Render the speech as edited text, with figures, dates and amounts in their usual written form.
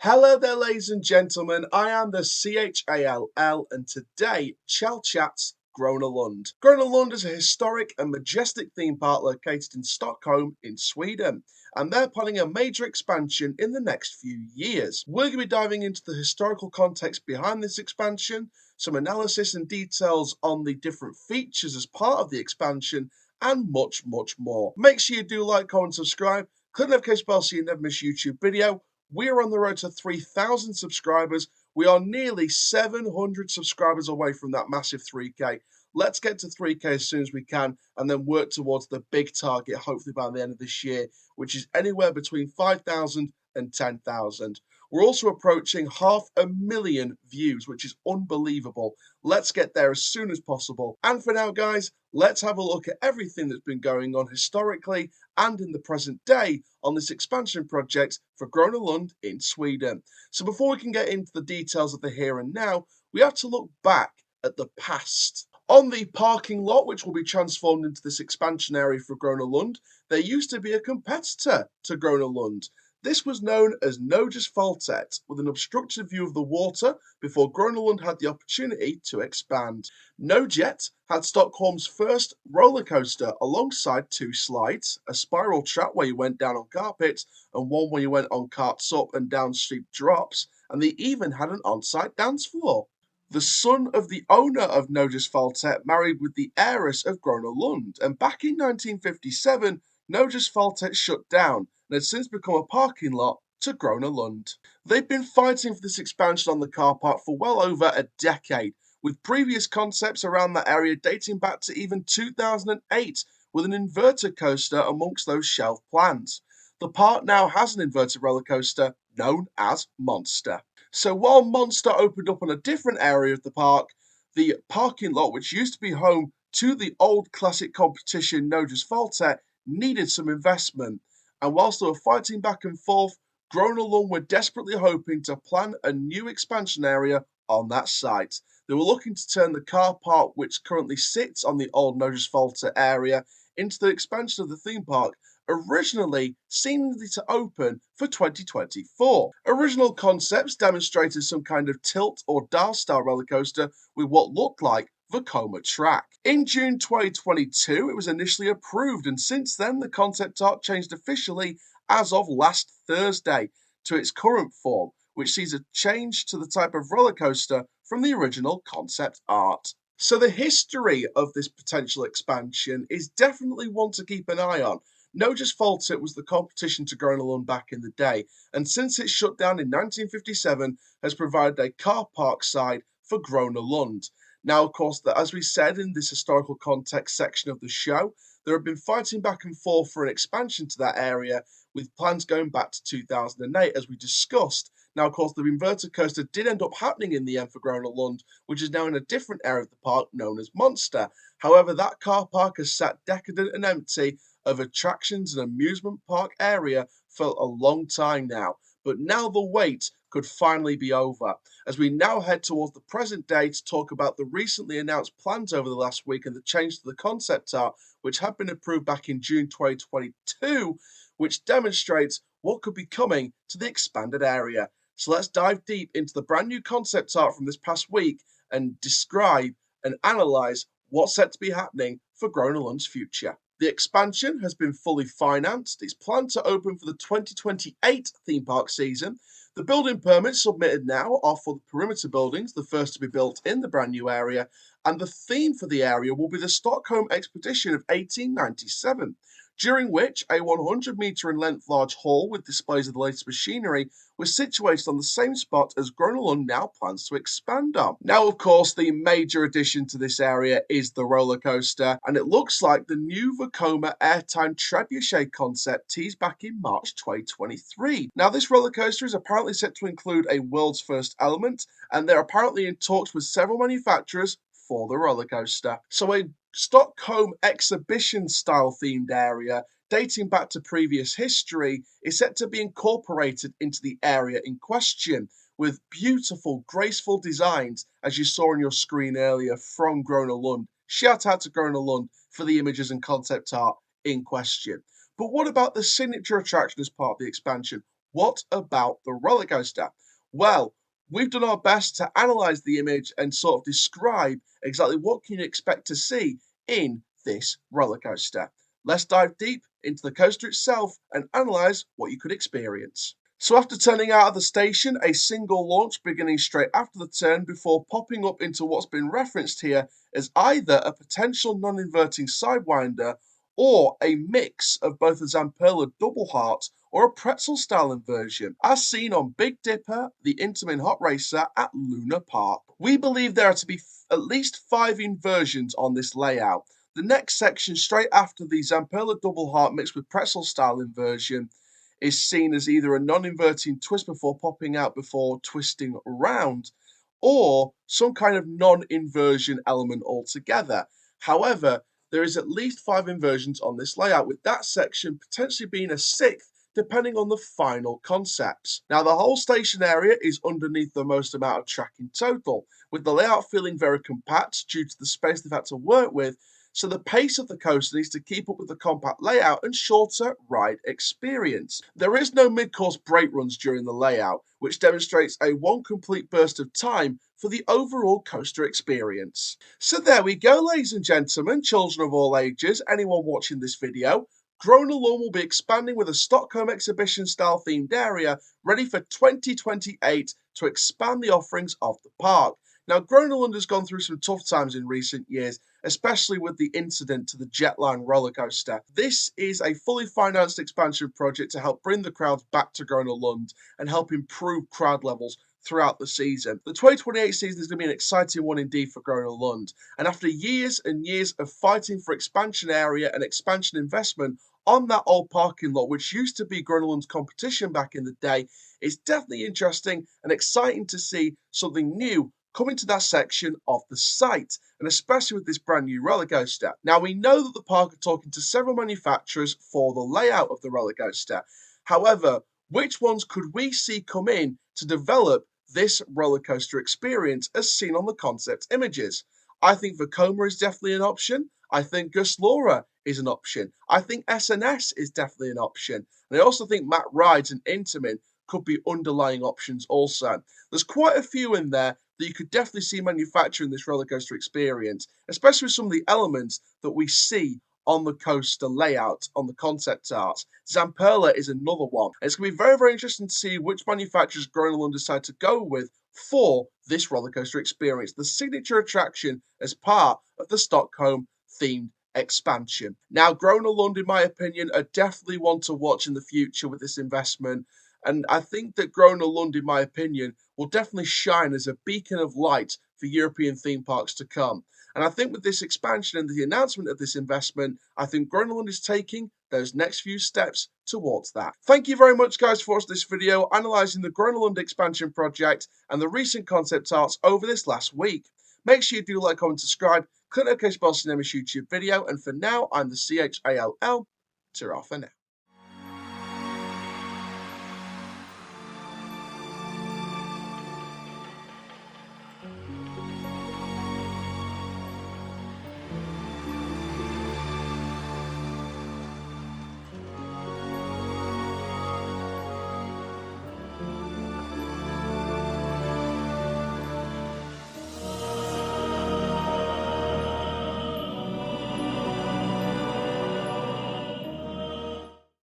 Hello there, ladies and gentlemen. I am the Chall, and today, Chall Chats Grona Lund. Grona Lund is a historic and majestic theme park located in Stockholm in Sweden, and they're planning a major expansion in the next few years. We're going to be diving into the historical context behind this expansion, some analysis and details on the different features as part of the expansion, and much, much more. Make sure you do like, comment, subscribe, click the notification bell so you never miss a YouTube video. We're on the road to 3,000 subscribers. We are nearly 700 subscribers away from that massive 3K. Let's get to 3K as soon as we can and then work towards the big target, hopefully by the end of this year, which is anywhere between 5,000 and 10,000. We're also approaching 500,000 views, which is unbelievable. Let's get there as soon as possible. And for now, guys, let's have a look at everything that's been going on historically and in the present day on this expansion project for Grona Lund in Sweden. So before we can get into the details of the here and now, we have to look back at the past. On the parking lot, which will be transformed into this expansion area for Grona Lund, there used to be a competitor to Grona Lund. This was known as Nöjesfältet, with an obstructed view of the water before Grona Lund had the opportunity to expand. Nöjet had Stockholm's first roller coaster alongside two slides, a spiral track where you went down on carpets and one where you went on carts up and down steep drops, and they even had an on-site dance floor. The son of the owner of Nöjesfältet married with the heiress of Grona Lund, and back in 1957, Nöjesfältet shut down and had since become a parking lot to Grona Lund. They've been fighting for this expansion on the car park for well over a decade, with previous concepts around that area dating back to even 2008, with an inverted coaster amongst those shelved plans. The park now has an inverted roller coaster known as Monster. So while Monster opened up on a different area of the park, the parking lot, which used to be home to the old classic competition Nöjesfältet, needed some investment. And whilst they were fighting back and forth, Grona Lund were desperately hoping to plan a new expansion area on that site. They were looking to turn the car park, which currently sits on the old Nöjesfältet area, into the expansion of the theme park, originally seemingly to open for 2024. Original concepts demonstrated some kind of tilt or dial style roller coaster with what looked like Vekoma track. In June 2022, it was initially approved, and since then, the concept art changed officially as of last Thursday to its current form, which sees a change to the type of roller coaster from the original concept art. So the history of this potential expansion is definitely one to keep an eye on. Nöjesfältet was the competition to Grona Lund back in the day, and since it shut down in 1957, has provided a car park side for Grona Lund. Now, of course, as we said in this historical context section of the show, there have been fighting back and forth for an expansion to that area, with plans going back to 2008, as we discussed. Now, of course, the inverted coaster did end up happening in the end for Grona Lund, which is now in a different area of the park known as Monster. However, that car park has sat decadent and empty of attractions and amusement park area for a long time now. But now the wait could finally be over, as we now head towards the present day to talk about the recently announced plans over the last week and the change to the concept art, which had been approved back in June 2022, which demonstrates what could be coming to the expanded area. So let's dive deep into the brand new concept art from this past week and describe and analyse what's set to be happening for Grona Lund's future. The expansion has been fully financed. It's planned to open for the 2028 theme park season. The building permits submitted now are for the perimeter buildings, the first to be built in the brand new area, and the theme for the area will be the Stockholm Expedition of 1897, during which a 100-metre in length large hall with displays of the latest machinery was situated on the same spot as Grona Lund now plans to expand on. Now, of course, the major addition to this area is the roller coaster, and it looks like the new Vekoma Airtime Trebuchet concept teased back in March 2023. Now, this roller coaster is apparently set to include a world's first element, and they're apparently in talks with several manufacturers for the roller coaster. So a Stockholm exhibition style themed area dating back to previous history is set to be incorporated into the area in question, with beautiful, graceful designs, as you saw on your screen earlier, from Grona Lund. Shout out to Grona Lund for the images and concept art in question. But what about the signature attraction as part of the expansion? What about the roller coaster? Well, we've done our best to analyze the image and sort of describe exactly what can you expect to see in this roller coaster. Let's dive deep into the coaster itself and analyze what you could experience. So after turning out of the station, a single launch beginning straight after the turn before popping up into what's been referenced here as either a potential non-inverting sidewinder or a mix of both a Zamperla double heart or a pretzel style inversion, as seen on Big Dipper, the Intamin Hot Racer at Luna Park. We believe there are to be at least 5 inversions on this layout. The next section straight after the Zamperla double heart mixed with pretzel style inversion is seen as either a non-inverting twist before popping out before twisting around, or some kind of non-inversion element altogether. However, there is at least 5 inversions on this layout, with that section potentially being a 6th depending on the final concepts. Now the whole station area is underneath the most amount of track in total, with the layout feeling very compact due to the space they've had to work with, so the pace of the coaster needs to keep up with the compact layout and shorter ride experience. There is no mid-course brake runs during the layout, which demonstrates a one complete burst of time for the overall coaster experience. So there we go, ladies and gentlemen, children of all ages, anyone watching this video. Grona Lund will be expanding with a Stockholm exhibition style themed area ready for 2028 to expand the offerings of the park. Now, Grona Lund has gone through some tough times in recent years, especially with the incident to the Jetline roller coaster. This is a fully financed expansion project to help bring the crowds back to Grona Lund and help improve crowd levels throughout the season. The 2028 season is going to be an exciting one indeed for Grona Lund, and after years and years of fighting for expansion area and expansion investment on that old parking lot, which used to be Grona Lund's competition back in the day, it's definitely interesting and exciting to see something new coming to that section of the site, and especially with this brand new roller coaster. Now, we know that the park are talking to several manufacturers for the layout of the roller coaster. However, which ones could we see come in to develop this roller coaster experience as seen on the concept images? I think Vekoma is definitely an option. I think Gus Laura is an option. I think SNS is definitely an option. And I also think Matt Rides and Intamin could be underlying options also. There's quite a few in there that you could definitely see manufacturing this roller coaster experience, especially with some of the elements that we see on the coaster layout, on the concept art. Zamperla is another one. And it's going to be very, very interesting to see which manufacturers Grona Lund decide to go with for this roller coaster experience, the signature attraction as part of the Stockholm themed expansion. Now, Grona Lund, in my opinion, are definitely one to watch in the future with this investment. And I think that Grona Lund, in my opinion, will definitely shine as a beacon of light for European theme parks to come. And I think with this expansion and the announcement of this investment, I think Grona Lund is taking those next few steps towards that. Thank you very much, guys, for watching this video analysing the Grona Lund expansion project and the recent concept arts over this last week. Make sure you do like, comment, subscribe, click the notification bell to see the next YouTube video. And for now, I'm the CHALL. Ta-ra for now.